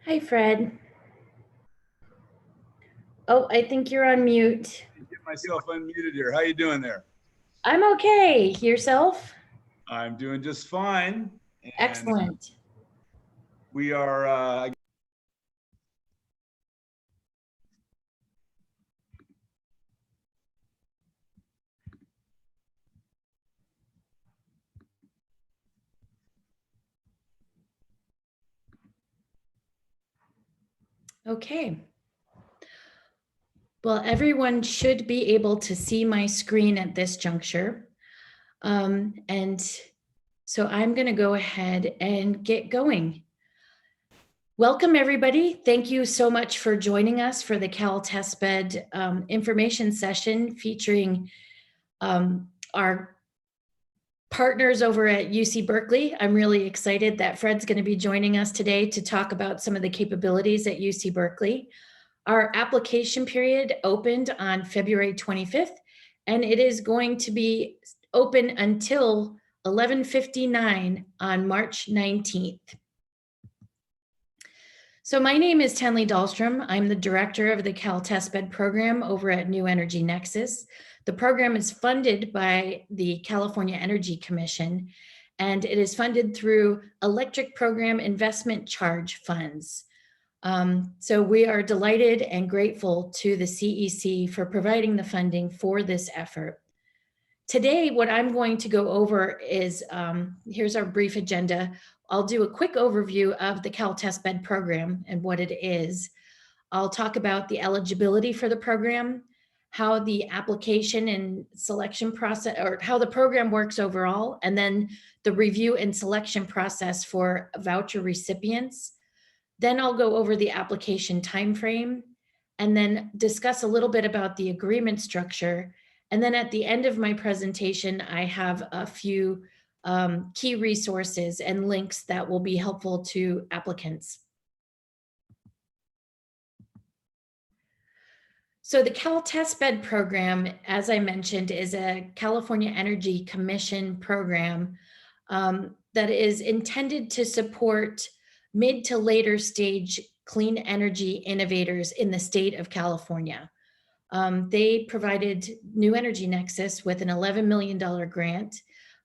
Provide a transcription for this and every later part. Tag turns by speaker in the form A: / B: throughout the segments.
A: Hi, Fred. Oh, I think you're on mute.
B: Get myself unmuted here. How you doing there?
A: I'm okay. Yourself?
B: I'm doing just fine. And
A: Excellent.
B: we are,
A: Okay. Well, everyone should be able to see my screen at this juncture. And so I'm going to go ahead and get going. Welcome, everybody. Thank you so much for joining us for the CalTestBed information session featuring our partners over at UC Berkeley. I'm really excited that Fred's going to be joining us today to talk about some of the capabilities at UC Berkeley. Our application period opened on February 25th, and it is going to be open until 11:59 on March 19th. So my name is Tenley Dahlstrom. I'm the director of the CalTestBed Program over at New Energy Nexus. The program is funded by the California Energy Commission, and it is funded through Electric Program Investment Charge Funds. So we are delighted and grateful to the CEC for providing the funding for this effort. Today, what I'm going to go over is, here's our brief agenda. I'll do a quick overview of the CalTestBed program and what it is. I'll talk about the eligibility for the program, how the application and selection process, or how the program works overall, and then the review and selection process for voucher recipients. Then I'll go over the application timeframe and then discuss a little bit about the agreement structure. And then at the end of my presentation, I have a few key resources and links that will be helpful to applicants. So the CalTestBed program, as I mentioned, is a California Energy Commission program that is intended to support mid to later stage clean energy innovators in the state of California. They provided New Energy Nexus with an $11 million grant,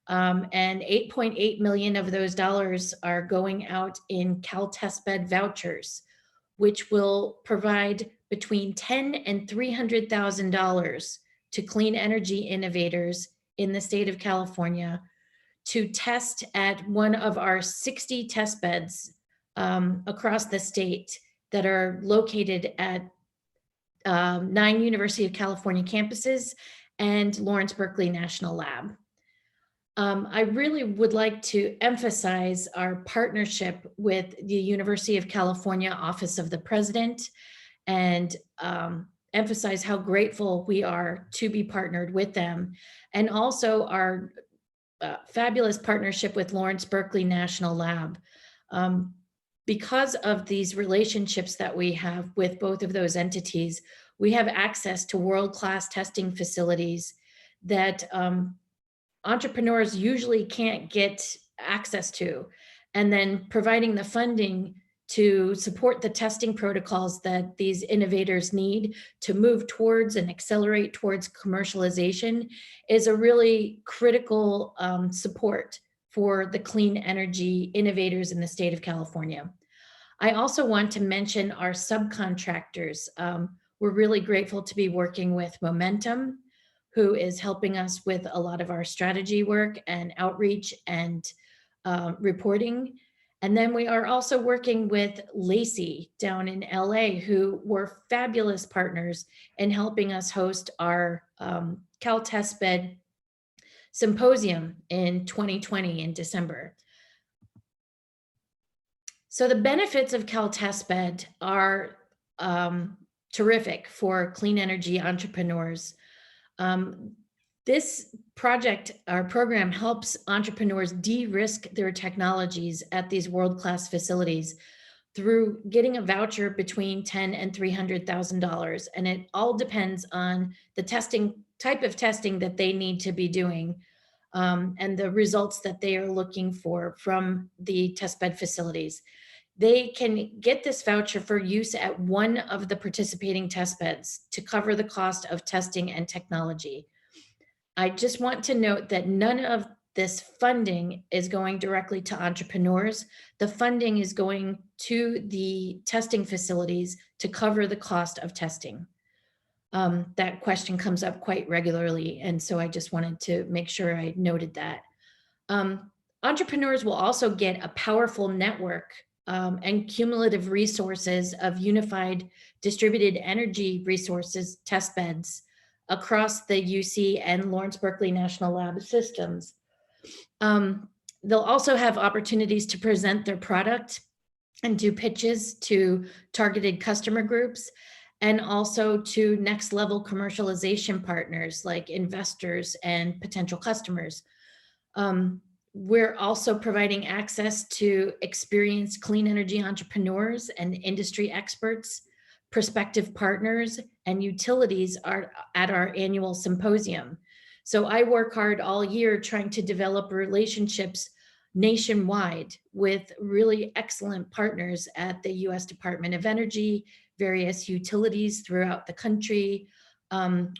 A: and $8.8 million of those dollars are going out in CalTestBed vouchers, which will provide between $10,000 and $300,000 to clean energy innovators in the state of California to test at one of our 60 test beds across the state that are located at 9 University of California campuses and Lawrence Berkeley National Lab. I really would like to emphasize our partnership with the University of California Office of the President and emphasize how grateful we are to be partnered with them, and also our fabulous partnership with Lawrence Berkeley National Lab. Because of these relationships that we have with both of those entities, we have access to world-class testing facilities that entrepreneurs usually can't get access to, and then providing the funding to support the testing protocols that these innovators need to move towards and accelerate towards commercialization is a really critical support for the clean energy innovators in the state of California. I also want to mention our subcontractors. We're really grateful to be working with Momentum, who is helping us with a lot of our strategy work and outreach and reporting. And then we are also working with Lacey down in LA, who were fabulous partners in helping us host our CalTestBed symposium in 2020 in December. So the benefits of CalTestBed are terrific for clean energy entrepreneurs. This project, our program, helps entrepreneurs de-risk their technologies at these world-class facilities through getting a voucher between $10,000 and $300,000. And it all depends on the type of testing that they need to be doing and the results that they are looking for from the testbed facilities. they can get this voucher for use at one of the participating test beds to cover the cost of testing and technology. I just want to note that none of this funding is going directly to entrepreneurs. The funding is going to the testing facilities to cover the cost of testing. That question comes up quite regularly, and so I just wanted to make sure I noted that. Entrepreneurs will also get a powerful network and cumulative resources of unified distributed energy resources test beds across the UC and Lawrence Berkeley National Lab systems. They'll also have opportunities to present their product and do pitches to targeted customer groups, and also to next level commercialization partners like investors and potential customers. We're also providing access to experienced clean energy entrepreneurs and industry experts, prospective partners, and utilities are at our annual symposium. So I work hard all year trying to develop relationships nationwide with really excellent partners at the US Department of Energy, various utilities throughout the country,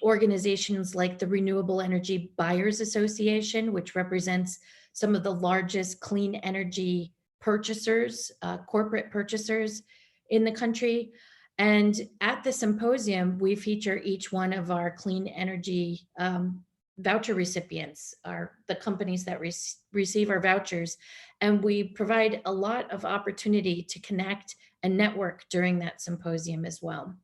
A: organizations like the Renewable Energy Buyers Association, which represents some of the largest clean energy purchasers, corporate purchasers in the country. And at the symposium, we feature each one of our clean energy voucher recipients, are the companies that receive our vouchers. And we provide a lot of opportunity to connect and network during that symposium as well.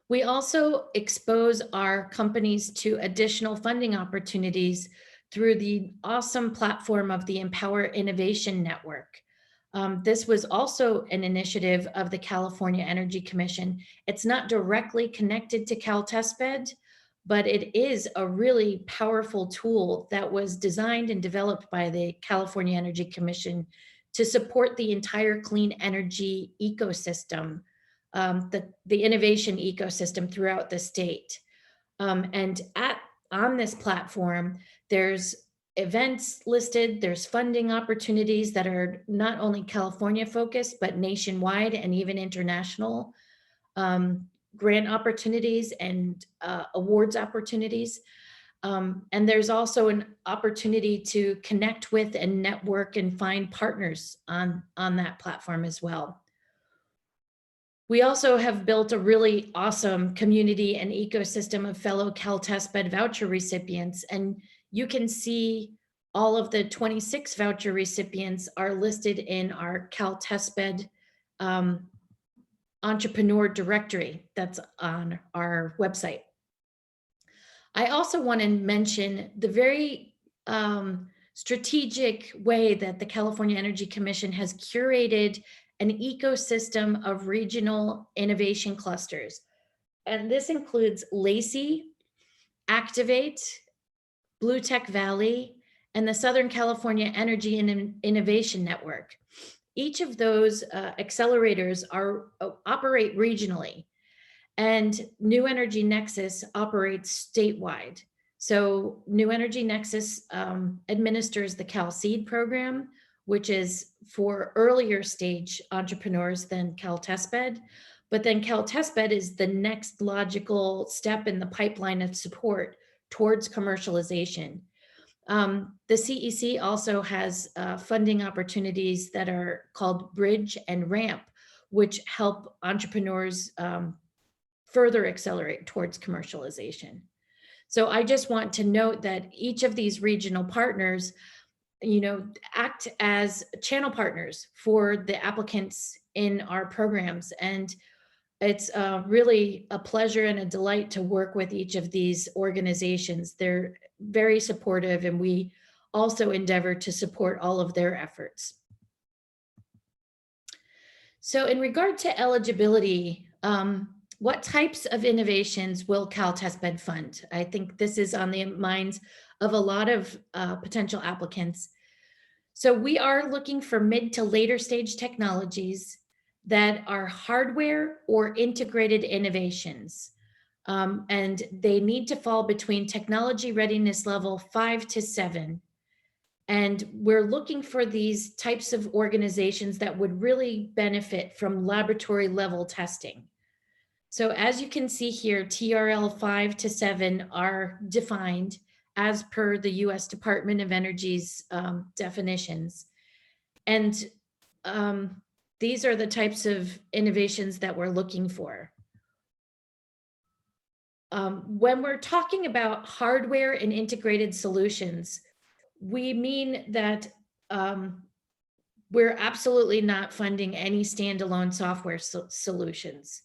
A: We also expose our companies to additional funding opportunities through the awesome platform of the Empower Innovation Network. This was also an initiative of the California Energy Commission. It's not directly connected to CalTestBed, but it is a really powerful tool that was designed and developed by the California Energy Commission to support the entire clean energy ecosystem, the innovation ecosystem throughout the state. And on this platform, there's events listed, there's funding opportunities that are not only California focused, but nationwide and even international, grant opportunities and awards opportunities. And there's also an opportunity to connect with and network and find partners on that platform as well. We also have built a really awesome community and ecosystem of fellow CalTestBed voucher recipients, and you can see all of the 26 voucher recipients are listed in our CalTestBed entrepreneur directory that's on our website. I also want to mention the very strategic way that the California Energy Commission has curated an ecosystem of regional innovation clusters. And this includes Lacey, Activate, Blue Tech Valley, and the Southern California Energy and Innovation Network. Each of those accelerators operate regionally, and New Energy Nexus operates statewide. So New Energy Nexus administers the CalSeed program, which is for earlier stage entrepreneurs than CalTestBed. But then CalTestBed is the next logical step in the pipeline of support towards commercialization. The CEC also has funding opportunities that are called Bridge and Ramp, which help entrepreneurs further accelerate towards commercialization. So I just want to note that each of these regional partners, act as channel partners for the applicants in our programs. And it's really a pleasure and a delight to work with each of these organizations. They're very supportive, and we also endeavor to support all of their efforts. So in regard to eligibility, what types of innovations will CalTestBed fund? I think this is on the minds of a lot of potential applicants. So we are looking for mid to later stage technologies that are hardware or integrated innovations. And they need to fall between technology readiness level 5 to 7. And we're looking for these types of organizations that would really benefit from laboratory level testing. So as you can see here, TRL 5 to 7 are defined as per the US Department of Energy's definitions. And these are the types of innovations that we're looking for. When we're talking about hardware and integrated solutions, we mean that we're absolutely not funding any standalone software solutions.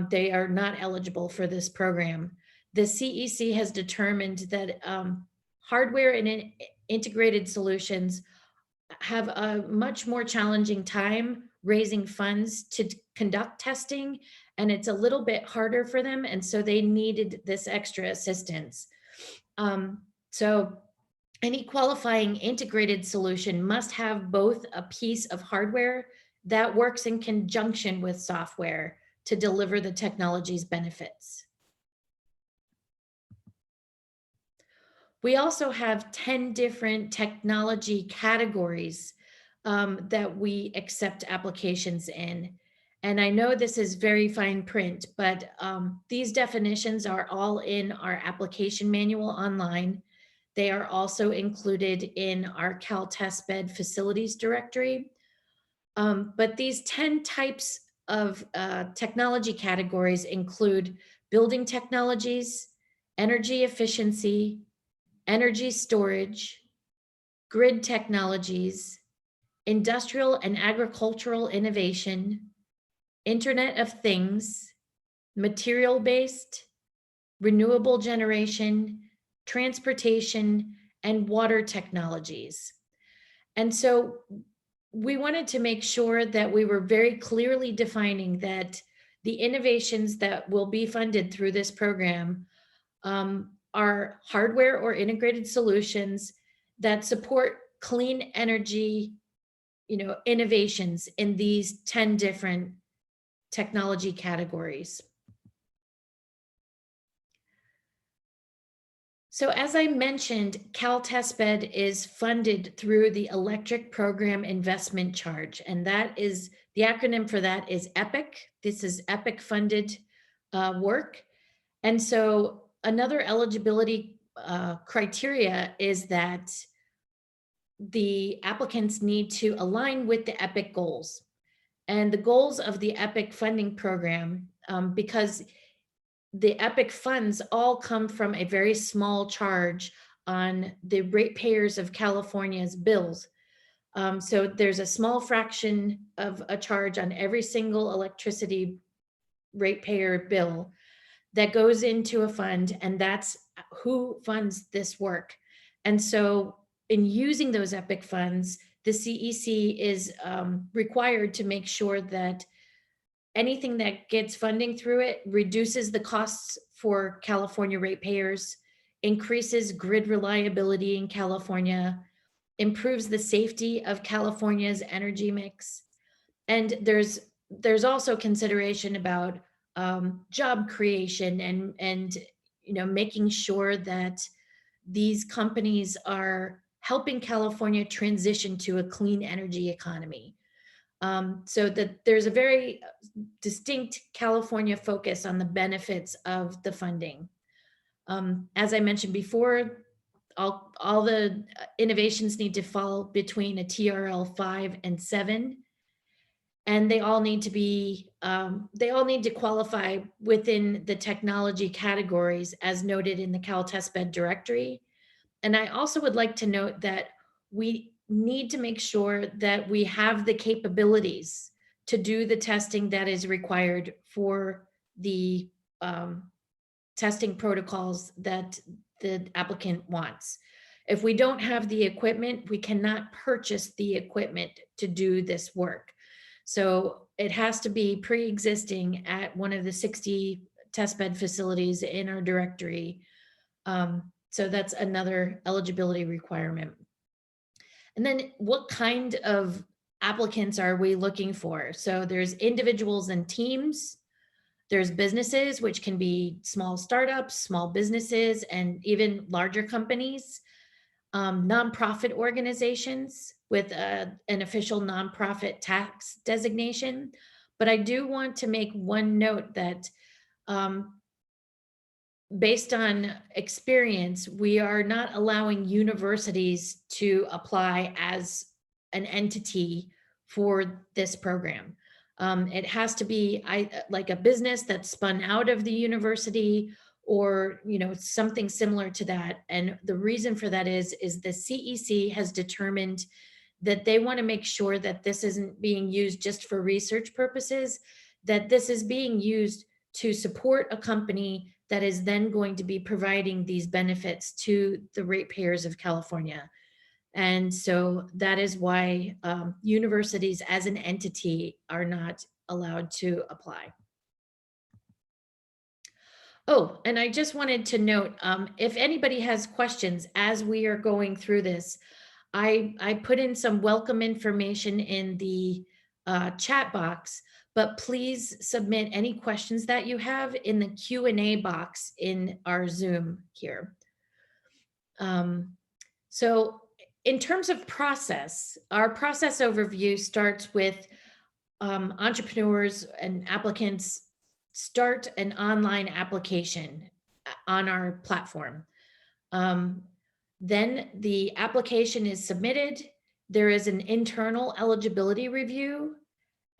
A: They are not eligible for this program. The CEC has determined that hardware and integrated solutions have a much more challenging time raising funds to conduct testing, and it's a little bit harder for them, and so they needed this extra assistance. So any qualifying integrated solution must have both a piece of hardware that works in conjunction with software to deliver the technology's benefits. We also have 10 different technology categories that we accept applications in. And I know this is very fine print, but these definitions are all in our application manual online. They are also included in our CalTestBed facilities directory. But these 10 types of technology categories include building technologies, energy efficiency, energy storage, grid technologies, industrial and agricultural innovation, Internet of Things, material-based, renewable generation, transportation, and water technologies. And so we wanted to make sure that we were very clearly defining that the innovations that will be funded through this program are hardware or integrated solutions that support clean energy, innovations in these 10 different technology categories. So as I mentioned, CalTestBed is funded through the Electric Program Investment Charge, and that is, the acronym for that is EPIC. This is EPIC funded work. And so another eligibility criteria is that the applicants need to align with the EPIC goals. And the goals of the EPIC funding program, because the EPIC funds all come from a very small charge on the ratepayers of California's bills. So there's a small fraction of a charge on every single electricity ratepayer bill that goes into a fund, and that's who funds this work. And so in using those EPIC funds, the CEC is required to make sure that anything that gets funding through it reduces the costs for California ratepayers, increases grid reliability in California, improves the safety of California's energy mix. And there's also consideration about job creation and making sure that these companies are helping California transition to a clean energy economy. So that there's a very distinct California focus on the benefits of the funding. As I mentioned before, all the innovations need to fall between a TRL 5 and 7. And they all need to qualify within the technology categories as noted in the CalTestBed directory. And I also would like to note that we need to make sure that we have the capabilities to do the testing that is required for the testing protocols that the applicant wants. If we don't have the equipment, we cannot purchase the equipment to do this work. So it has to be pre-existing at one of the 60 testbed facilities in our directory. So that's another eligibility requirement. And then what kind of applicants are we looking for? So there's individuals and teams. There's businesses, which can be small startups, small businesses, and even larger companies. nonprofit organizations with an official nonprofit tax designation. But I do want to make one note that um, based on experience, we are not allowing universities to apply as an entity for this program. It has to be like a business that's spun out of the university, or something similar to that. And the reason for that is the CEC has determined that they want to make sure that this isn't being used just for research purposes, that this is being used to support a company that is then going to be providing these benefits to the ratepayers of California. And so that is why universities as an entity are not allowed to apply. Oh, and I just wanted to note, if anybody has questions as we are going through this, I put in some welcome information in the chat box, but please submit any questions that you have in the Q&A box in our Zoom here. So in terms of process, our process overview starts with entrepreneurs and applicants start an online application on our platform. Then the application is submitted. There is an internal eligibility review.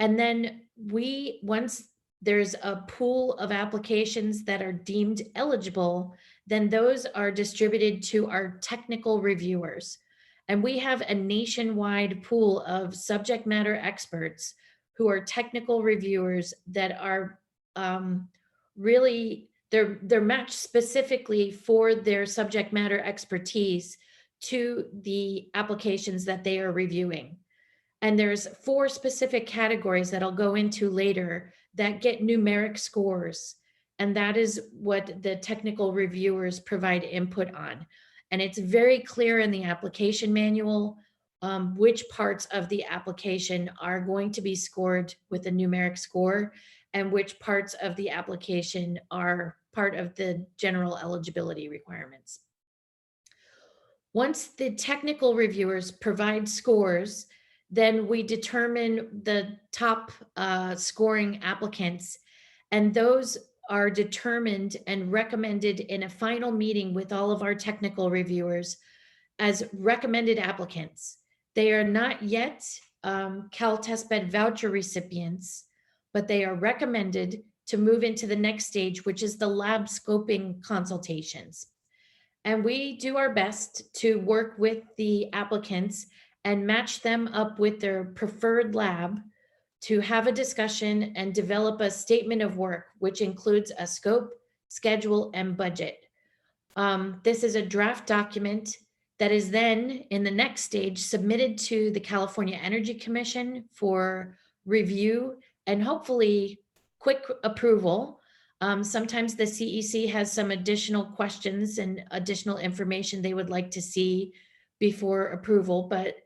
A: And then once there's a pool of applications that are deemed eligible, then those are distributed to our technical reviewers. And we have a nationwide pool of subject matter experts who are technical reviewers that are really, they're matched specifically for their subject matter expertise to the applications that they are reviewing. And there's 4 specific categories that I'll go into later that get numeric scores. And that is what the technical reviewers provide input on. And it's very clear in the application manual which parts of the application are going to be scored with a numeric score and which parts of the application are part of the general eligibility requirements. Once the technical reviewers provide scores, then we determine the top scoring applicants, and those are determined and recommended in a final meeting with all of our technical reviewers as recommended applicants. They are not yet CalTestBed voucher recipients, but they are recommended to move into the next stage, which is the lab scoping consultations. And we do our best to work with the applicants and match them up with their preferred lab to have a discussion and develop a statement of work, which includes a scope, schedule, and budget. This is a draft document that is then in the next stage submitted to the California Energy Commission for review and hopefully quick approval. Sometimes the CEC has some additional questions and additional information they would like to see before approval, but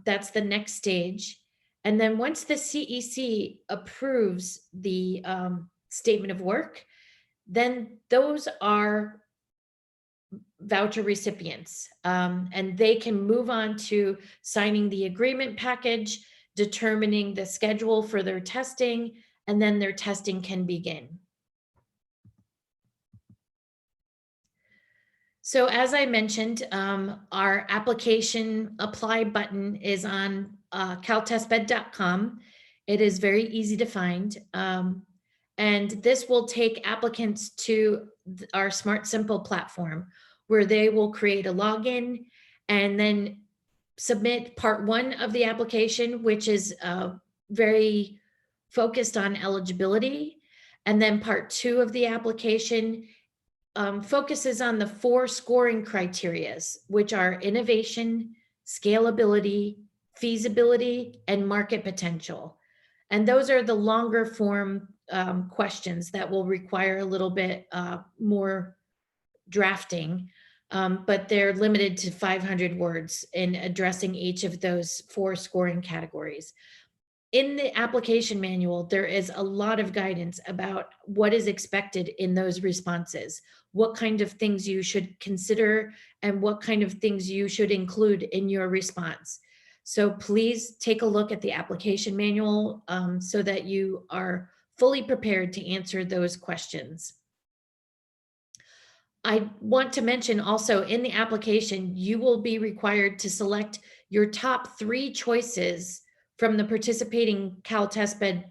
A: that's the next stage. And then once the CEC approves the statement of work, then those are voucher recipients, and they can move on to signing the agreement package, determining the schedule for their testing, and then their testing can begin. So as I mentioned, our application apply button is on caltestbed.com. It is very easy to find. And this will take applicants to our Smart Simple platform, where they will create a login and then submit part 1 of the application, which is very focused on eligibility. And then part 2 of the application focuses on the 4 scoring criterias, which are innovation, scalability, feasibility, and market potential. And those are the longer form questions that will require a little bit more drafting, but they're limited to 500 words in addressing each of those 4 scoring categories. in the application manual, there is a lot of guidance about what is expected in those responses, what kind of things you should consider, and what kind of things you should include in your response. So please take a look at the application manual so that you are fully prepared to answer those questions. I want to mention also in the application, you will be required to select your top 3 choices from the participating CalTestBed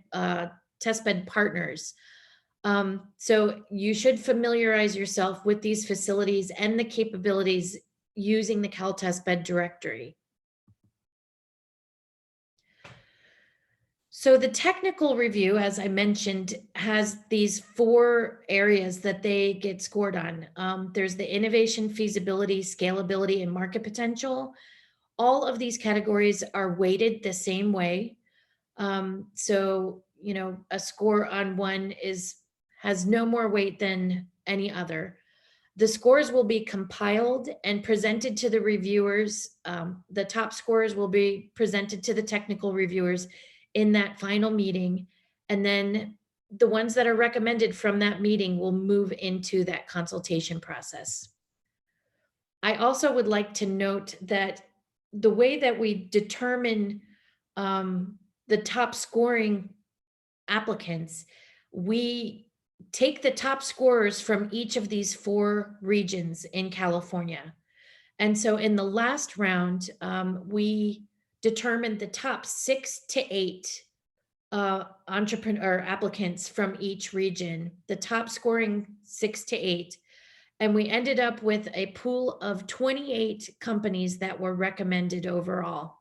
A: testbed partners. So you should familiarize yourself with these facilities and the capabilities using the CalTestBed directory. So the technical review, as I mentioned, has these 4 areas that they get scored on. There's the innovation, feasibility, scalability, and market potential. All of these categories are weighted the same way. So, you know, a score on one has no more weight than any other. The scores will be compiled and presented to the reviewers. The top scores will be presented to the technical reviewers in that final meeting. And then the ones that are recommended from that meeting will move into that consultation process. I also would like to note that the way that we determine the top scoring applicants, we take the top scorers from each of these 4 regions in California. And so in the last round, we determined the top 6 to 8 entrepreneur applicants from each region, the top scoring 6 to 8. And we ended up with a pool of 28 companies that were recommended overall.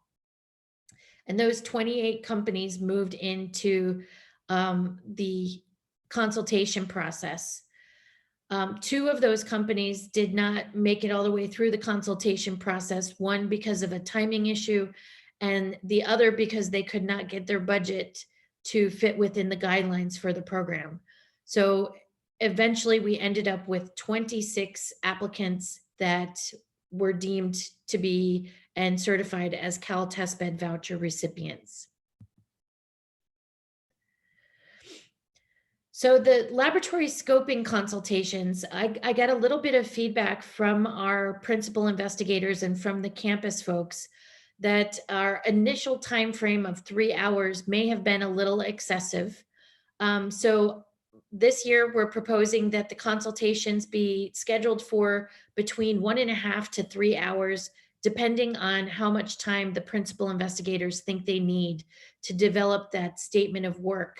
A: And those 28 companies moved into the consultation process. 2 of those companies did not make it all the way through the consultation process, one because of a timing issue, and the other because they could not get their budget to fit within the guidelines for the program. So eventually we ended up with 26 applicants that were deemed to be and certified as CalTestBed voucher recipients. So the laboratory scoping consultations, I got a little bit of feedback from our principal investigators and from the campus folks that our initial time frame of 3 hours may have been a little excessive. So this year we're proposing that the consultations be scheduled for between 1.5 to 3 hours, depending on how much time the principal investigators think they need to develop that statement of work.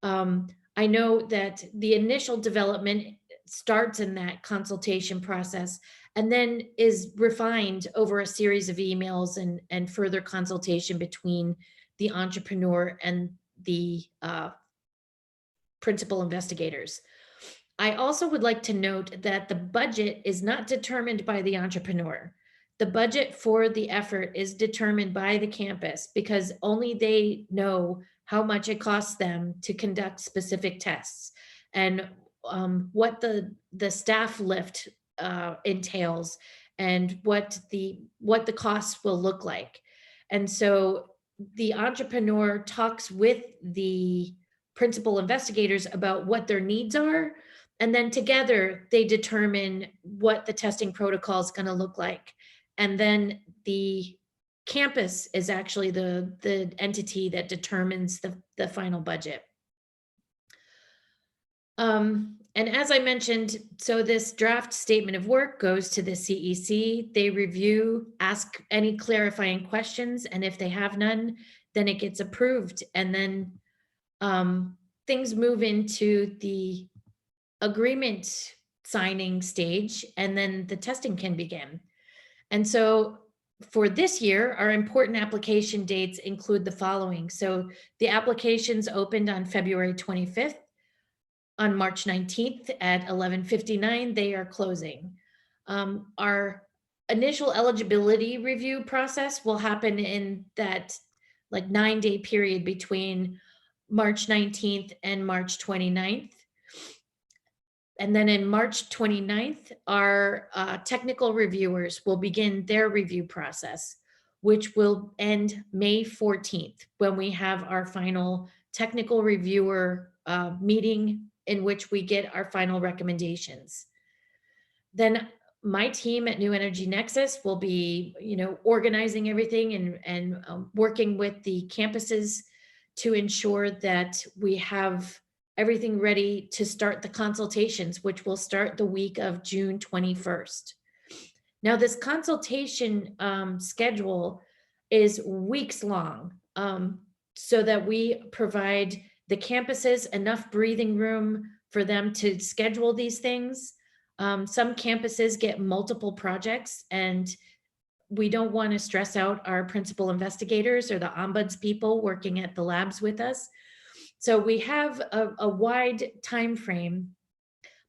A: I know that the initial development starts in that consultation process and then is refined over a series of emails and further consultation between the entrepreneur and the principal investigators. I also would like to note that the budget is not determined by the entrepreneur. The budget for the effort is determined by the campus because only they know how much it costs them to conduct specific tests and what the staff lift entails and what the costs will look like. And so the entrepreneur talks with the principal investigators about what their needs are, and then together they determine what the testing protocol is going to look like. And then the campus is actually the entity that determines the final budget. And as I mentioned, so this draft statement of work goes to the CEC. They review, ask any clarifying questions, and if they have none, then it gets approved. And then things move into the agreement signing stage, and then the testing can begin. And so for this year, our important application dates include the following. So the applications opened on February 25th. On March 19th at 11:59, they are closing. Our initial eligibility review process will happen in that like 9-day period between March 19th and March 29th. And then in March 29th, our technical reviewers will begin their review process. which will end May 14th when we have our final technical reviewer meeting in which we get our final recommendations. Then my team at New Energy Nexus will be, organizing everything and working with the campuses to ensure that we have everything ready to start the consultations, which will start the week of June 21st. Now, this consultation schedule is weeks long, so that we provide the campuses enough breathing room for them to schedule these things. Some campuses get multiple projects, and we don't want to stress out our principal investigators or the ombuds people working at the labs with us. So we have a wide time frame,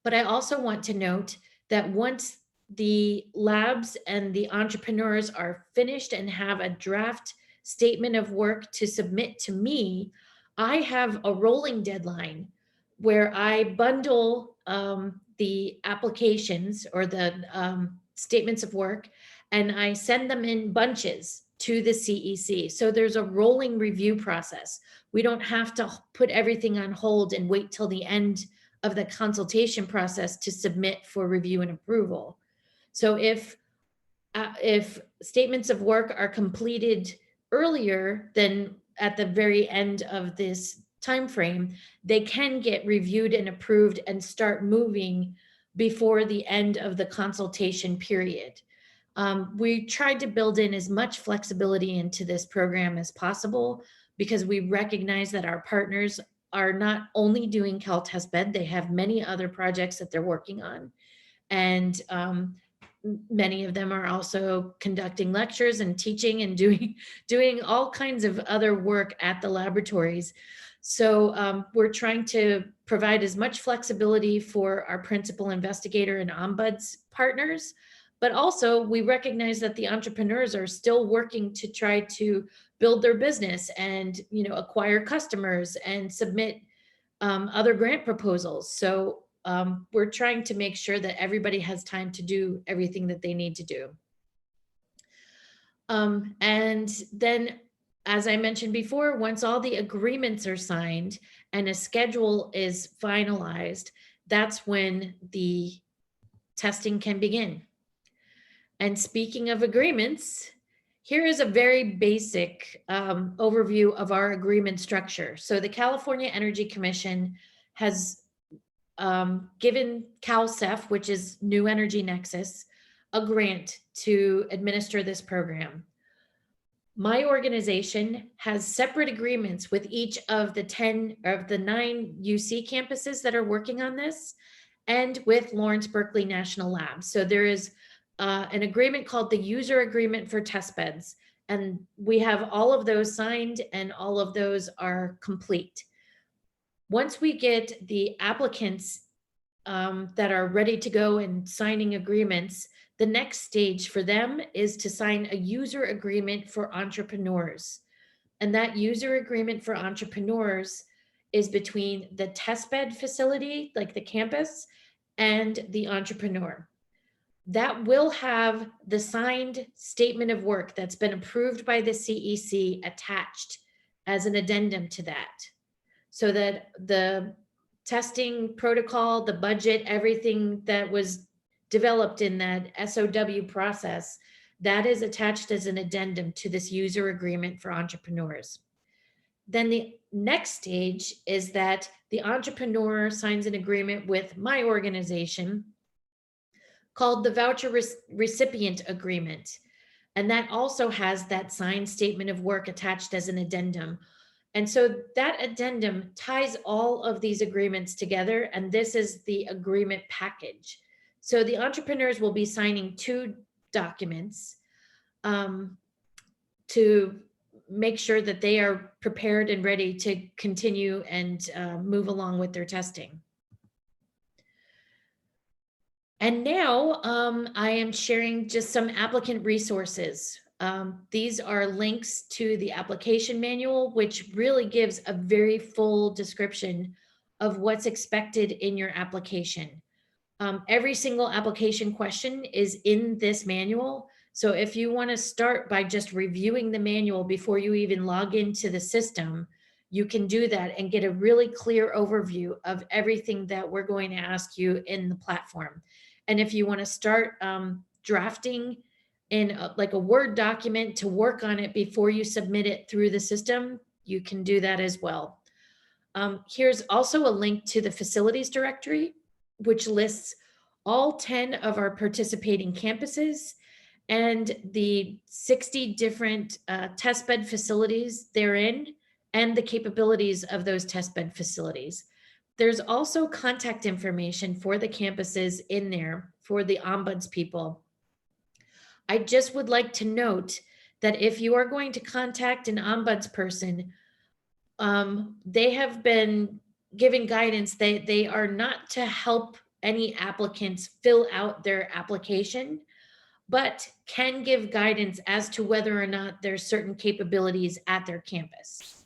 A: but I also want to note that once the labs and the entrepreneurs are finished and have a draft statement of work to submit to me, I have a rolling deadline where I bundle the applications or the statements of work, and I send them in bunches to the CEC. So there's a rolling review process. We don't have to put everything on hold and wait till the end of the consultation process to submit for review and approval. So if statements of work are completed earlier than at the very end of this time frame, they can get reviewed and approved and start moving before the end of the consultation period. We tried to build in as much flexibility into this program as possible because we recognize that our partners are not only doing CalTestBed, they have many other projects that they're working on. And many of them are also conducting lectures and teaching and doing all kinds of other work at the laboratories. So we're trying to provide as much flexibility for our principal investigator and ombuds partners, but also we recognize that the entrepreneurs are still working to try to build their business and acquire customers and submit other grant proposals. So we're trying to make sure that everybody has time to do everything that they need to do. And then, as I mentioned before, once all the agreements are signed and a schedule is finalized, that's when the testing can begin. And speaking of agreements, here is a very basic overview of our agreement structure. So the California Energy Commission has given CalCEF, which is New Energy Nexus, a grant to administer this program. My organization has separate agreements with each of the 9 UC campuses that are working on this, and with Lawrence Berkeley National Lab. So there is an agreement called the User Agreement for Test Beds, and we have all of those signed and all of those are complete. Once we get the applicants that are ready to go and signing agreements, the next stage for them is to sign a user agreement for entrepreneurs. And that user agreement for entrepreneurs is between the testbed facility, like the campus, and the entrepreneur. That will have the signed statement of work that's been approved by the CEC attached as an addendum to that, so that the testing protocol, the budget, everything that was developed in that SOW process, that is attached as an addendum to this user agreement for entrepreneurs. Then the next stage is that the entrepreneur signs an agreement with my organization called the Voucher Recipient Agreement. And that also has that signed statement of work attached as an addendum. And so that addendum ties all of these agreements together, and this is the agreement package. So the entrepreneurs will be signing 2 documents to make sure that they are prepared and ready to continue and move along with their testing. And now I am sharing just some applicant resources. These are links to the application manual, which really gives a very full description of what's expected in your application. Every single application question is in this manual. So if you want to start by just reviewing the manual before you even log into the system, you can do that and get a really clear overview of everything that we're going to ask you in the platform. And if you want to start drafting in like a Word document to work on it before you submit it through the system, you can do that as well. Here's also a link to the facilities directory, which lists all 10 of our participating campuses and the 60 different testbed facilities they're in and the capabilities of those testbed facilities. There's also contact information for the campuses in there for the ombuds people. I just would like to note that if you are going to contact an ombuds person, they have been giving guidance. They are not to help any applicants fill out their application, but can give guidance as to whether or not there's certain capabilities at their campus.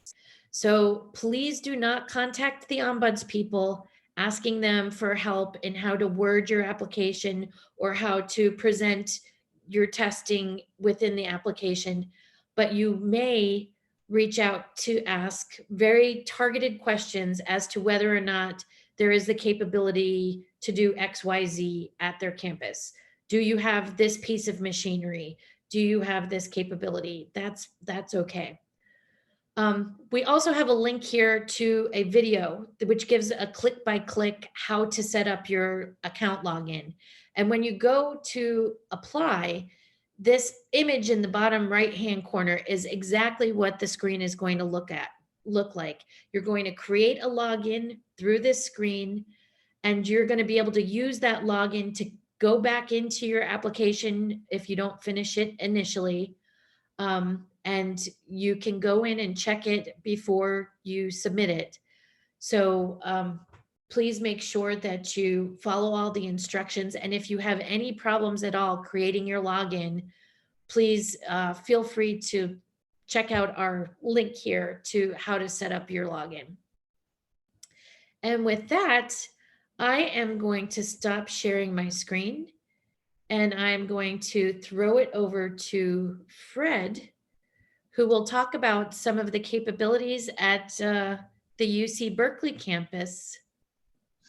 A: So please do not contact the ombuds people asking them for help in how to word your application or how to present your testing within the application, but you may reach out to ask very targeted questions as to whether or not there is the capability to do XYZ at their campus. Do you have this piece of machinery? Do you have this capability? That's okay. We also have a link here to a video which gives a click-by-click how to set up your account login. And when you go to apply, this image in the bottom right-hand corner is exactly what the screen is going to look like. You're going to create a login through this screen, and you're going to be able to use that login to go back into your application if you don't finish it initially. And you can go in and check it before you submit it. So please make sure that you follow all the instructions. And if you have any problems at all creating your login, please feel free to check out our link here to how to set up your login. And with that, I am going to stop sharing my screen and I'm going to throw it over to Fred, who will talk about some of the capabilities at the UC Berkeley campus.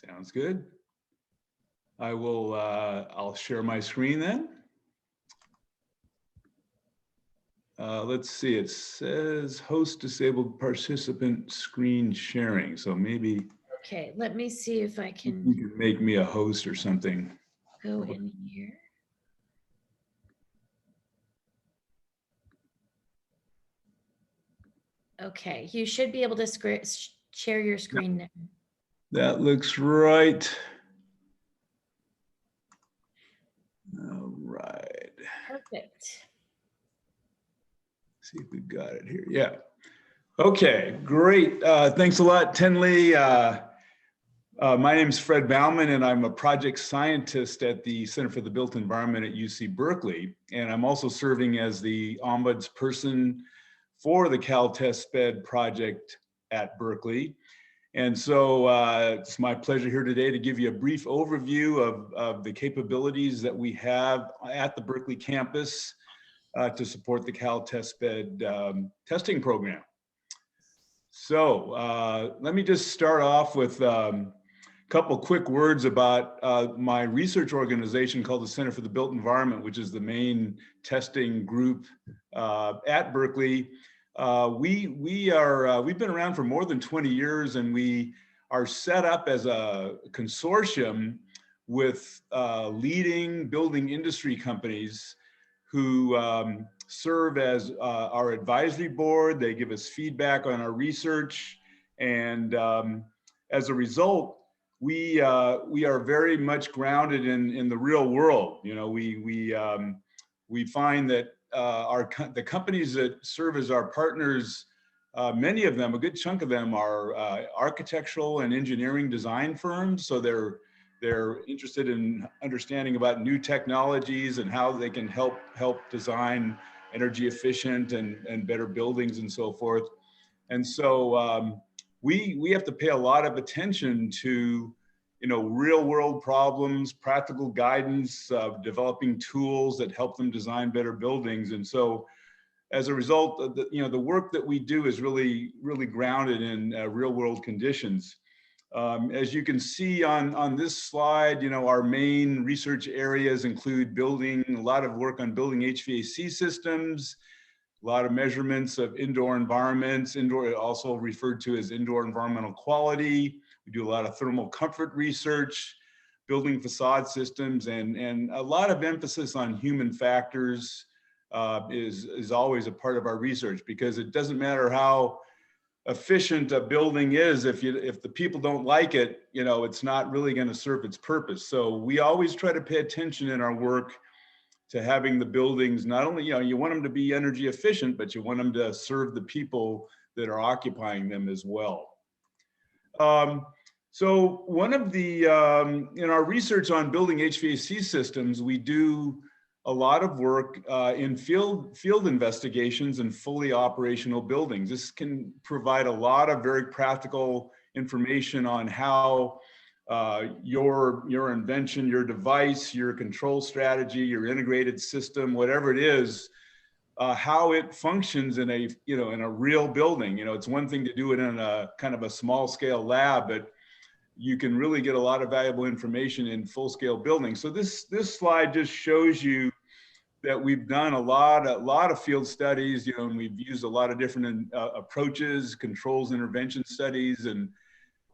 B: Sounds good. I'll share my screen then. Let's see, it says host disabled participant screen sharing. So maybe.
A: Okay, let me see if I can.
B: You can make me a host or something.
A: Go in here. Okay, you should be able to share your screen now.
B: That looks right. All right.
A: Perfect.
B: See if we've got it here. Yeah. Okay, great. Thanks a lot, Tenley. My name is Fred Bauman, and I'm a project scientist at the Center for the Built Environment at UC Berkeley. And I'm also serving as the ombudsperson for the CalTestBed project at Berkeley. And so it's my pleasure here today to give you a brief overview of the capabilities that we have at the Berkeley campus to support the CalTestBed testing program. So let me just start off with a couple quick words about my research organization called the Center for the Built Environment, which is the main testing group at Berkeley. We've been around for more than 20 years, and we are set up as a consortium with leading building industry companies who serve as our advisory board. They give us feedback on our research, and as a result, we are very much grounded in the real world. You know, we find that the companies that serve as our partners, many of them, a good chunk of them, are architectural and engineering design firms. So they're interested in understanding about new technologies and how they can help design energy efficient and better buildings and so forth. And so we have to pay a lot of attention to real world problems, practical guidance, developing tools that help them design better buildings. And so as a result, the work that we do is really grounded in real world conditions. As you can see on this slide, our main research areas include a lot of work on building HVAC systems, a lot of measurements of indoor environments, also referred to as indoor environmental quality. We do a lot of thermal comfort research, building facade systems, and a lot of emphasis on human factors is always a part of our research, because it doesn't matter how efficient a building is, if the people don't like it, it's not really going to serve its purpose. So we always try to pay attention in our work to having the buildings, not only, you want them to be energy efficient, but you want them to serve the people that are occupying them as well. So one of the, in our research on building HVAC systems, we do a lot of work in field investigations and fully operational buildings. This can provide a lot of very practical information on how your invention, your device, your control strategy, your integrated system, whatever it is, how it functions in a real building. It's one thing to do it in a kind of a small scale lab, but you can really get a lot of valuable information in full scale buildings. So this slide just shows you that we've done a lot of field studies, and we've used a lot of different approaches, controls intervention studies, and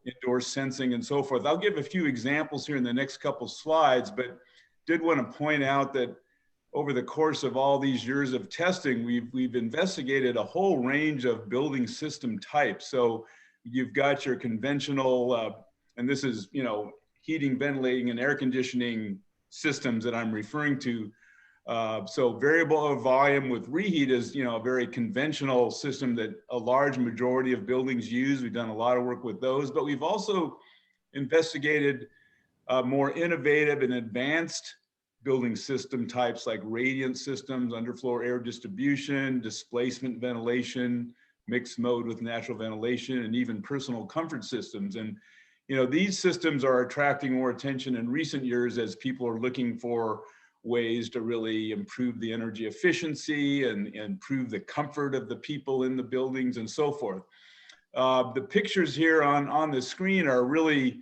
B: indoor sensing and so forth. I'll give a few examples here in the next couple slides, but did want to point out that over the course of all these years of testing, we've investigated a whole range of building system types. So you've got your conventional, and this is, heating, ventilating, and air conditioning systems that I'm referring to. So variable volume with reheat is, a very conventional system that a large majority of buildings use. We've done a lot of work with those, but we've also investigated more innovative and advanced building system types like radiant systems, underfloor air distribution, displacement ventilation, mixed mode with natural ventilation, and even personal comfort systems. And these systems are attracting more attention in recent years as people are looking for ways to really improve the energy efficiency and improve the comfort of the people in the buildings and so forth. The pictures here on the screen are really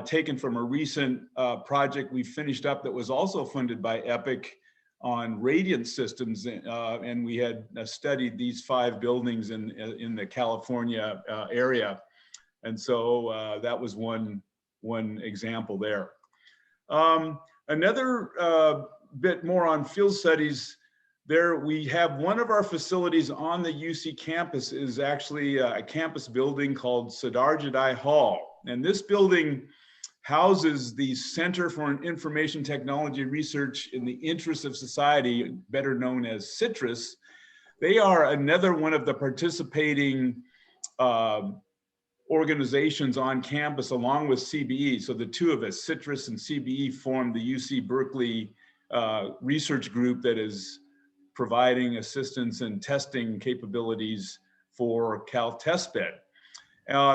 B: taken from a recent project we finished up that was also funded by EPIC on radiant systems, and we had studied these 5 buildings in the California area, and so that was one example there. Another bit more on field studies. There we have one of our facilities on the UC campus is actually a campus building called Siddharjadai Hall. And this building houses the Center for Information Technology Research in the Interest of Society, better known as CITRIS. They are another one of the participating organizations on campus along with CBE. So the two of us, CITRIS and CBE, form the UC Berkeley research group that is providing assistance and testing capabilities for CalTestBed.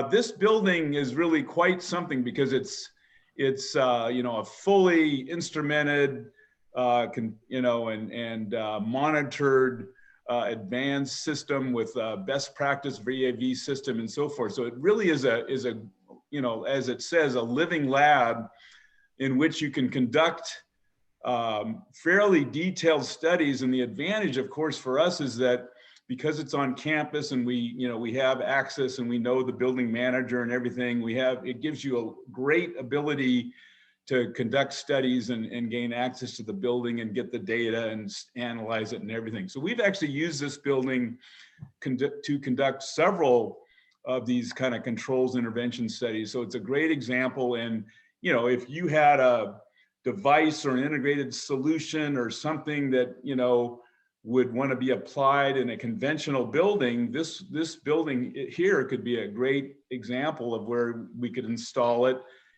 B: This building is really quite something because it's a fully instrumented, monitored advanced system with best practice VAV system and so forth. So it really is as it says, a living lab in which you can conduct fairly detailed studies. And the advantage, of course, for us is that because it's on campus and we have access and we know the building manager and everything, it gives you a great ability to conduct studies and gain access to the building and get the data and analyze it and everything. So we've actually used this building to conduct several of these kind of controls intervention studies. So it's a great example. And, if you had a device or an integrated solution or something that, would want to be applied in a conventional building, this building here could be a great example of where we could install it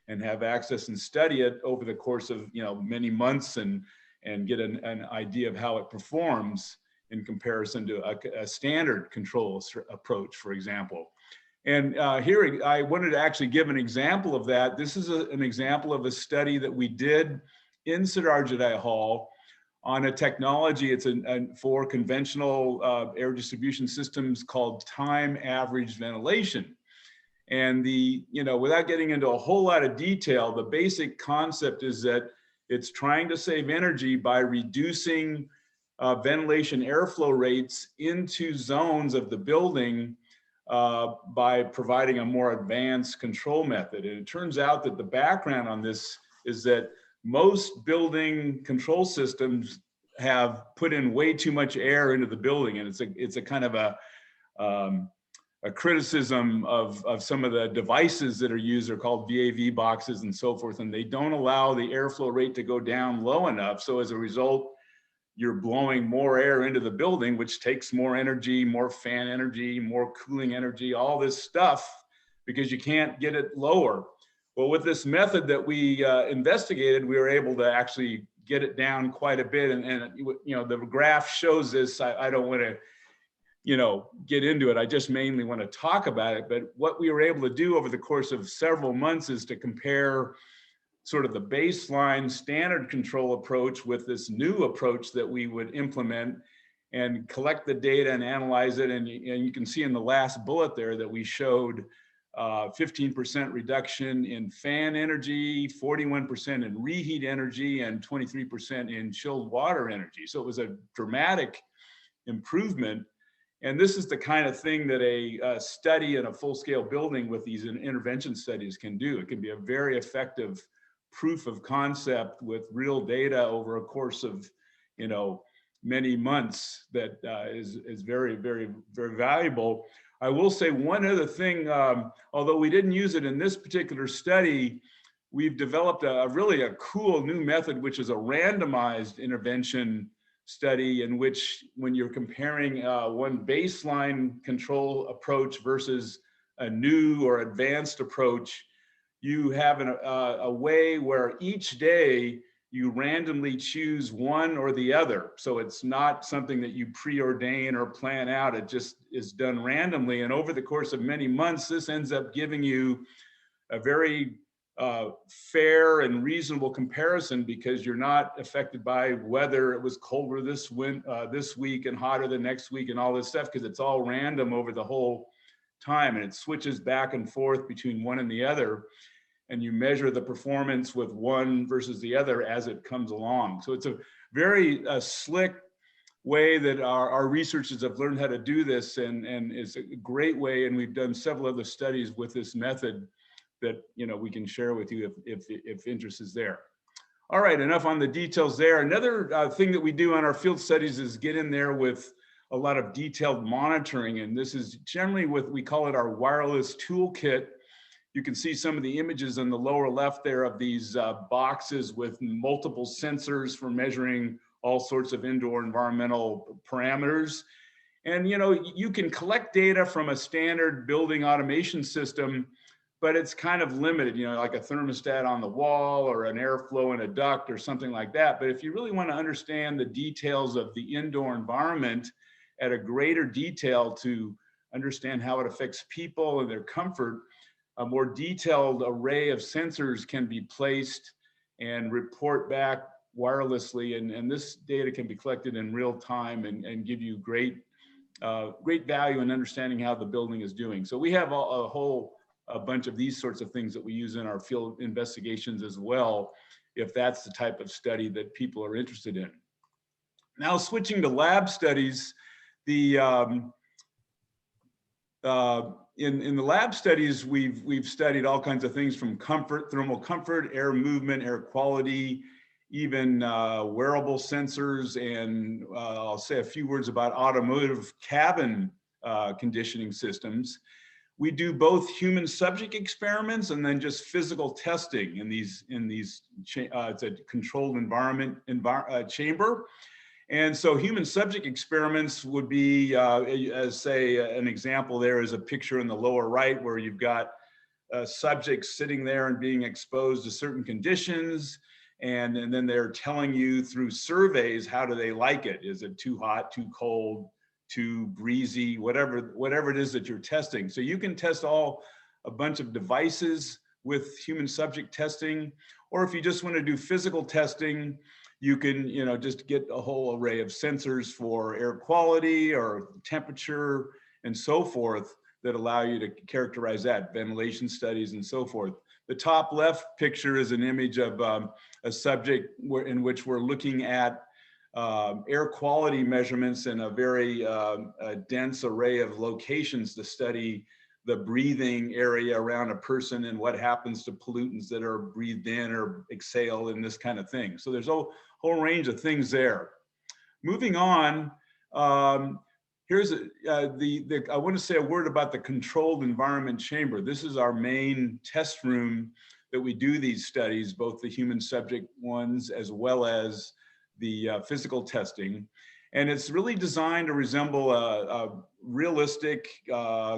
B: and have access and study it over the course of many months and get an idea of how it performs in comparison to a standard control approach, for example. And here, I wanted to actually give an example of that. This is an example of a study that we did in Sadarjadai Hall on a technology. It's for conventional air distribution systems called time average ventilation. And without getting into a whole lot of detail, the basic concept is that it's trying to save energy by reducing ventilation airflow rates into zones of the building by providing a more advanced control method. And it turns out that the background on this is that most building control systems have put in way too much air into the building. And it's a kind of a criticism of some of the devices that are used. Are called VAV boxes and so forth, and they don't allow the airflow rate to go down low enough. So as a result, you're blowing more air into the building, which takes more energy, more fan energy, more cooling energy, all this stuff, because you can't get it lower. Well, with this method that we investigated, we were able to actually get it down quite a bit. And the graph shows this. I don't want to get into it. I just mainly want to talk about it. But what we were able to do over the course of several months is to compare sort of the baseline standard control approach with this new approach that we would implement, and collect the data and analyze it. And you can see in the last bullet there that we showed 15% reduction in fan energy, 41% in reheat energy, and 23% in chilled water energy. So it was a dramatic improvement. And this is the kind of thing that a study in a full-scale building with these intervention studies can do. It can be a very effective proof of concept with real data over a course of, many months that is very, very, very valuable. I will say one other thing, although we didn't use it in this particular study, we've developed a really cool new method, which is a randomized intervention study, in which when you're comparing one baseline control approach versus a new or advanced approach, you have a way where each day you randomly choose one or the other. So it's not something that you preordain or plan out. It just is done randomly. And over the course of many months, this ends up giving you a very fair and reasonable comparison, because you're not affected by whether it was colder this week and hotter the next week and all this stuff, because it's all random over the whole time, and it switches back and forth between one and the other, and you measure the performance with one versus the other as it comes along. So it's a very slick way that our researchers have learned how to do this, and it's a great way. And we've done several other studies with this method that we can share with you if interest is there. All right, enough on the details there. Another thing that we do on our field studies is get in there with a lot of detailed monitoring, and this is generally we call it our wireless toolkit. You can see some of the images in the lower left there of these boxes with multiple sensors for measuring all sorts of indoor environmental parameters. And you can collect data from a standard building automation system, but it's kind of limited, like a thermostat on the wall or an airflow in a duct or something like that. But if you really want to understand the details of the indoor environment at a greater detail, to understand how it affects people and their comfort, a more detailed array of sensors can be placed and report back wirelessly. And this data can be collected in real time and give you great value in understanding how the building is doing. So we have a bunch of these sorts of things that we use in our field investigations as well, if that's the type of study that people are interested in. Now, switching to lab studies, in the lab studies, we've studied all kinds of things from comfort, thermal comfort, air movement, air quality, even wearable sensors, and I'll say a few words about automotive cabin conditioning systems. We do both human subject experiments and then just physical testing in these it's a controlled environment chamber. And so human subject experiments would be, as say, an example there is a picture in the lower right where you've got subjects sitting there and being exposed to certain conditions. And then they're telling you through surveys, how do they like it? Is it too hot, too cold, to breezy, whatever it is that you're testing. So you can test a bunch of devices with human subject testing, or if you just want to do physical testing, you can, just get a whole array of sensors for air quality or temperature and so forth that allow you to characterize that, ventilation studies and so forth. The top left picture is an image of a subject in which we're looking at air quality measurements in a very dense array of locations to study the breathing area around a person and what happens to pollutants that are breathed in or exhaled and this kind of thing. So there's a whole range of things there. Moving on, here's I want to say a word about the controlled environment chamber. This is our main test room that we do these studies, both the human subject ones as well as the physical testing. And it's really designed to resemble a realistic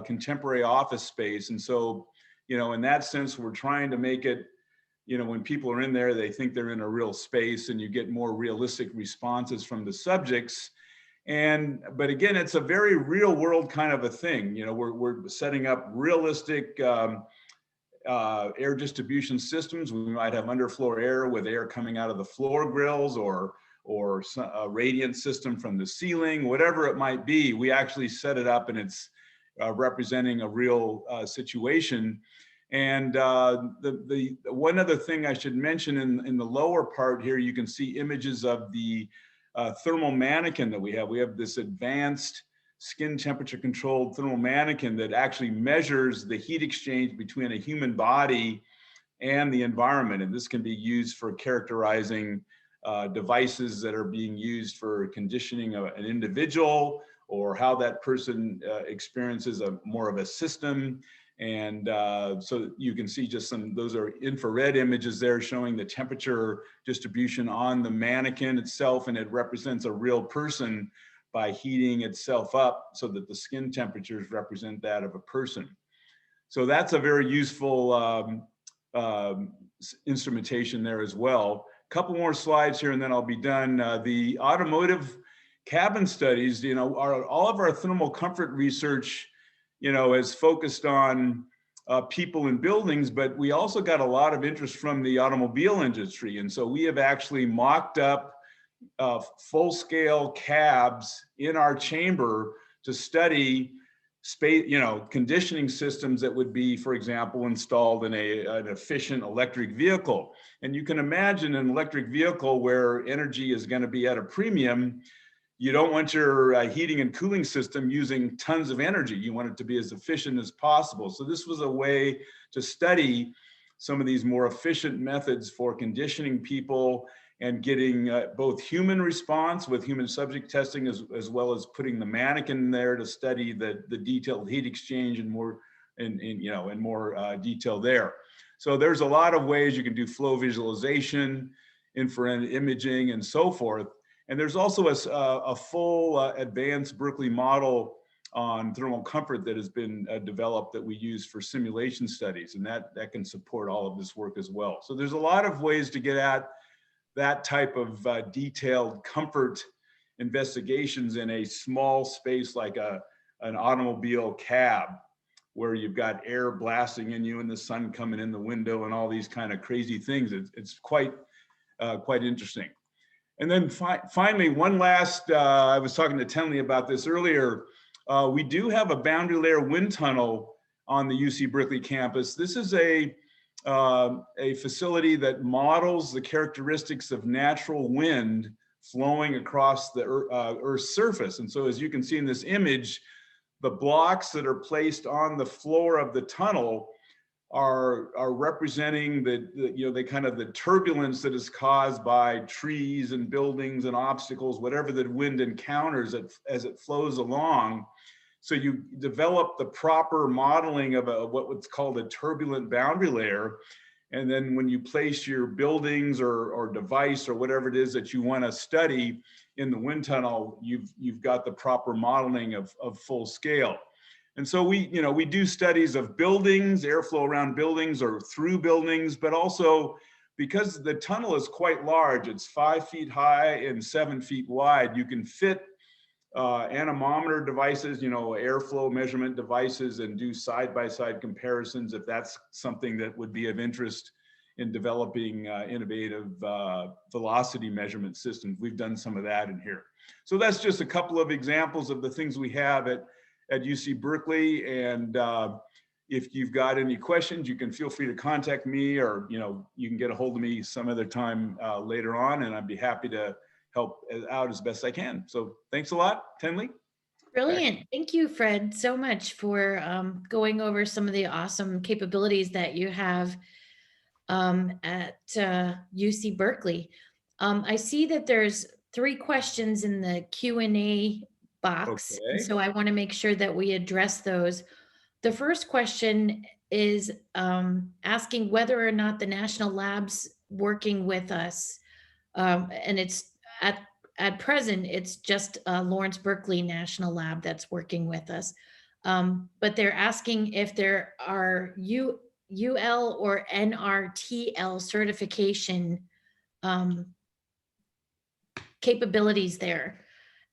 B: contemporary office space. And so, in that sense, we're trying to make it, when people are in there, they think they're in a real space and you get more realistic responses from the subjects. But again, it's a very real world kind of a thing. We're setting up realistic air distribution systems. We might have underfloor air with air coming out of the floor grills or a radiant system from the ceiling, whatever it might be. We actually set it up and it's representing a real situation. And the one other thing I should mention in the lower part here, you can see images of the thermal mannequin that we have. We have this advanced skin temperature controlled thermal mannequin that actually measures the heat exchange between a human body and the environment. And this can be used for characterizing devices that are being used for conditioning an individual or how that person experiences more of a system. And so you can see just those are infrared images there showing the temperature distribution on the mannequin itself, and it represents a real person by heating itself up so that the skin temperatures represent that of a person. So that's a very useful instrumentation there as well. Couple more slides here and then I'll be done. The automotive cabin studies, all of our thermal comfort research, is focused on people in buildings, but we also got a lot of interest from the automobile industry. And so we have actually mocked up full-scale cabs in our chamber to study space, conditioning systems that would be, for example, installed in an efficient electric vehicle. And you can imagine an electric vehicle where energy is going to be at a premium. You don't want your heating and cooling system using tons of energy. You want it to be as efficient as possible. So this was a way to study some of these more efficient methods for conditioning people and getting both human response with human subject testing as well as putting the mannequin there to study the detailed heat exchange and more in more detail there. So there's a lot of ways you can do flow visualization, infrared imaging, and so forth. And there's also a full advanced Berkeley model on thermal comfort that has been developed that we use for simulation studies, and that can support all of this work as well. So there's a lot of ways to get at that type of detailed comfort investigations in a small space like an automobile cab, where you've got air blasting in you and the sun coming in the window and all these kind of crazy things. It's quite interesting. And then finally, one last, I was talking to Tenley about this earlier. We do have a boundary layer wind tunnel on the UC Berkeley campus. This is a facility that models the characteristics of natural wind flowing across the Earth's surface. And so as you can see in this image, the blocks that are placed on the floor of the tunnel are representing the kind of the turbulence that is caused by trees and buildings and obstacles, whatever the wind encounters as it flows along. So you develop the proper modeling of what's called a turbulent boundary layer. And then when you place your buildings or device or whatever it is that you want to study in the wind tunnel, you've got the proper modeling of full scale. And so we do studies of buildings, airflow around buildings or through buildings, but also because the tunnel is quite large, it's 5 feet high and 7 feet wide, you can fit anemometer devices, you know, airflow measurement devices, and do side-by-side comparisons if that's something that would be of interest in developing innovative velocity measurement systems. We've done some of that in here. So that's just a couple of examples of the things we have at UC Berkeley. And if you've got any questions, you can feel free to contact me, or, you know, you can get a hold of me some other time later on, and I'd be happy to help out as best I can. So thanks a lot, Tenley.
A: Brilliant. Thank you, Fred, so much for going over some of the awesome capabilities that you have at UC Berkeley. I see that there's 3 questions in the Q&A box, and
B: Okay.
A: so I want to make sure that we address those. The first question is asking whether or not the national lab's working with us, and it's at present, it's just Lawrence Berkeley National Lab that's working with us. But they're asking if there are UL or NRTL certification capabilities there.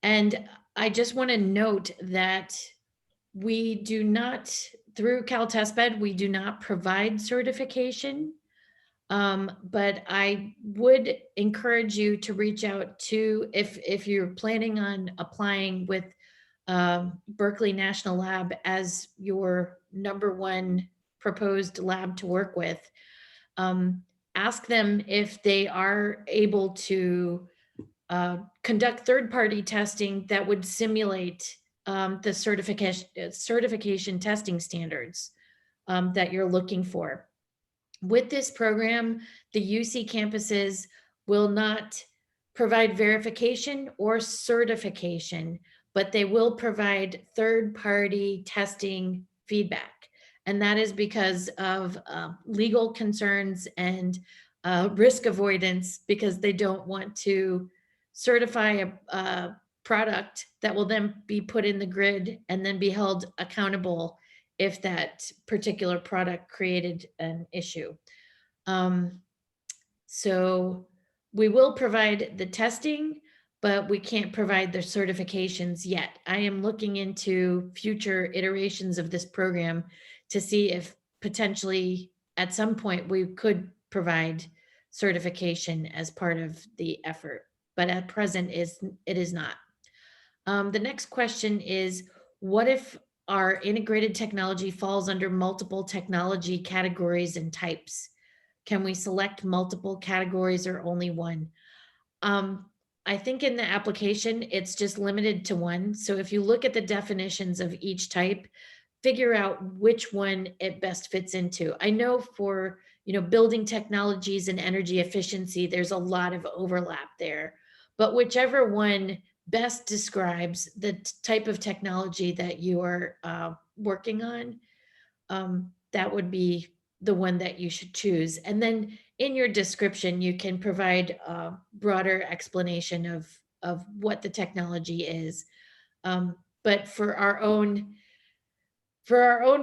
A: And I just want to note that we do not, through CalTestBed, we do not provide certification. But I would encourage you to reach out to, if you're planning on applying with Berkeley National Lab as your #1 proposed lab to work with, ask them if they are able to conduct third-party testing that would simulate the certification testing standards that you're looking for. With this program, the UC campuses will not provide verification or certification, but they will provide third-party testing feedback. And that is because of legal concerns and risk avoidance, because they don't want to certify a product that will then be put in the grid and then be held accountable if that particular product created an issue. So we will provide the testing, but we can't provide the certifications yet. I am looking into future iterations of this program to see if potentially at some point we could provide certification as part of the effort, but at present it is not. The next question is, what if our integrated technology falls under multiple technology categories and types? Can we select multiple categories or only one? I think in the application, it's just limited to one. So if you look at the definitions of each type, figure out which one it best fits into. I know for, building technologies and energy efficiency, there's a lot of overlap there, but whichever one best describes the type of technology that you are working on, that would be the one that you should choose. And then in your description, you can provide a broader explanation of what the technology is. But for our own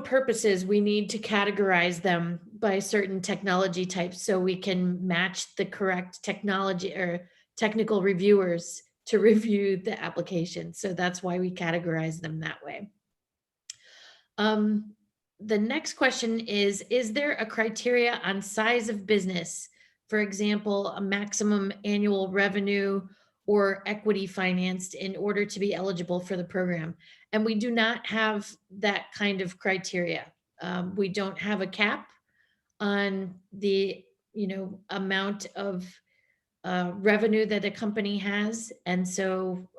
A: purposes, we need to categorize them by certain technology types so we can match the correct technology or technical reviewers to review the application. So that's why we categorize them that way. The next question is there a criteria on size of business? For example, a maximum annual revenue or equity financed in order to be eligible for the program? And we do not have that kind of criteria. We don't have a cap on the, amount of revenue that a company has. And so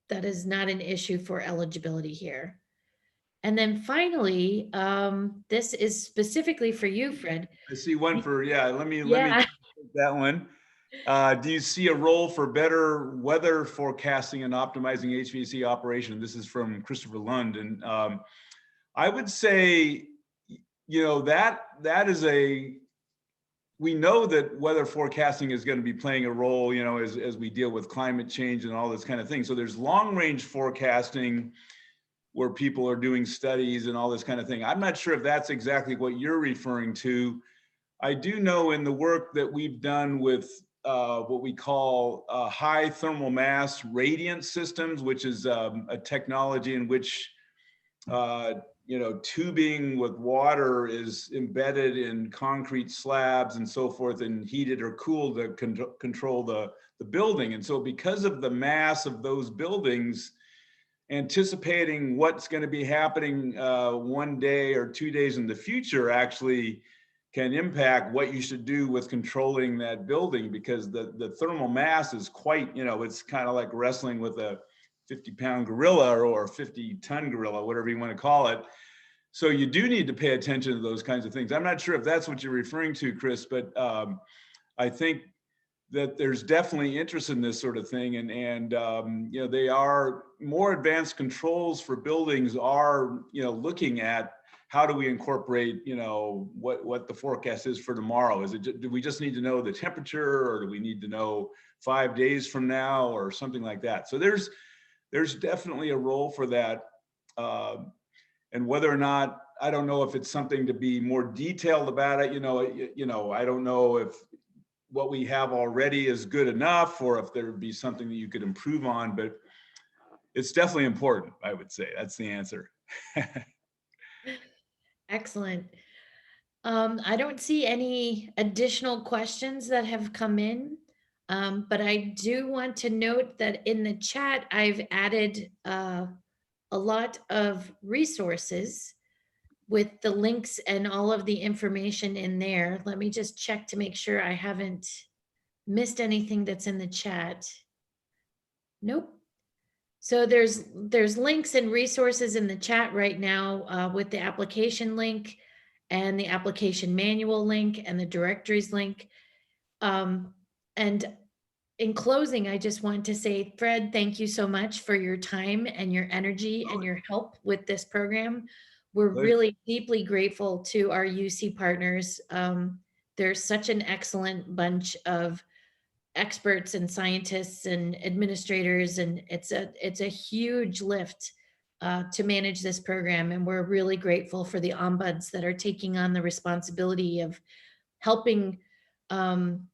A: that is not an issue for eligibility here. And then finally, this is specifically for you, Fred.
B: I see one for, let me take that one. Do you see a role for better weather forecasting and optimizing HVAC operation? This is from Christopher Lund. And I would say, that is we know that weather forecasting is going to be playing a role, as we deal with climate change and all this kind of thing. So there's long range forecasting where people are doing studies and all this kind of thing. I'm not sure if that's exactly what you're referring to. I do know in the work that we've done with what we call high thermal mass radiant systems, which is a technology in which tubing with water is embedded in concrete slabs and so forth, and heated or cooled to control the building. And so because of the mass of those buildings, anticipating what's going to be happening 1 day or 2 days in the future actually can impact what you should do with controlling that building, because the thermal mass is quite, it's kind of like wrestling with a 50-pound gorilla or a 50-ton gorilla, whatever you want to call it. So you do need to pay attention to those kinds of things. I'm not sure if that's what you're referring to, Chris, but I think that there's definitely interest in this sort of thing. And they are more advanced controls for buildings are, looking at how do we incorporate, what the forecast is for tomorrow? Do we just need to know the temperature, or do we need to know 5 days from now or something like that? So there's definitely a role for that. And whether or not, I don't know if it's something to be more detailed about it, I don't know if what we have already is good enough, or if there would be something that you could improve on, but it's definitely important, I would say. That's the answer.
A: Excellent. I don't see any additional questions that have come in, but I do want to note that in the chat, I've added a lot of resources with the links and all of the information in there. Let me just check to make sure I haven't missed anything that's in the chat. Nope. So there's links and resources in the chat right now with the application link and the application manual link and the directories link. And in closing, I just want to say, Fred, thank you so much for your time and your energy and your help with this program. We're really deeply grateful to our UC partners. There's such an excellent bunch of experts and scientists and administrators, and it's a huge lift to manage this program. And we're really grateful for the ombuds that are taking on the responsibility of helping kind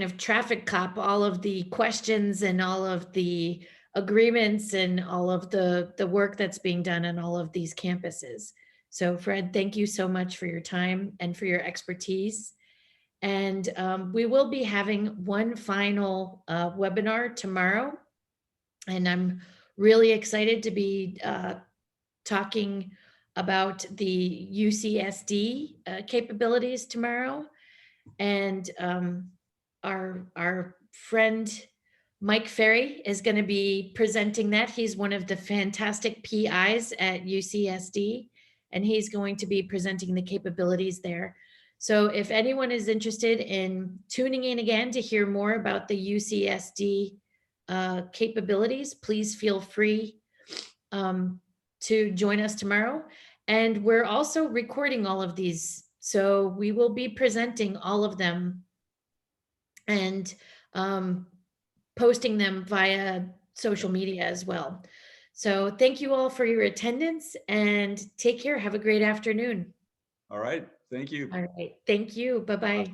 A: of traffic cop all of the questions and all of the agreements and all of the work that's being done on all of these campuses. So Fred, thank you so much for your time and for your expertise. And we will be having one final webinar tomorrow. And I'm really excited to be talking about the UCSD capabilities tomorrow. And our friend Mike Ferry is going to be presenting that. He's one of the fantastic PIs at UCSD, and he's going to be presenting the capabilities there. So if anyone is interested in tuning in again to hear more about the UCSD capabilities, please feel free to join us tomorrow. And we're also recording all of these, so we will be presenting all of them and posting them via social media as well. So thank you all for your attendance, and take care. Have a great afternoon.
B: All right. Thank you.
A: All right. Thank you. Bye-bye.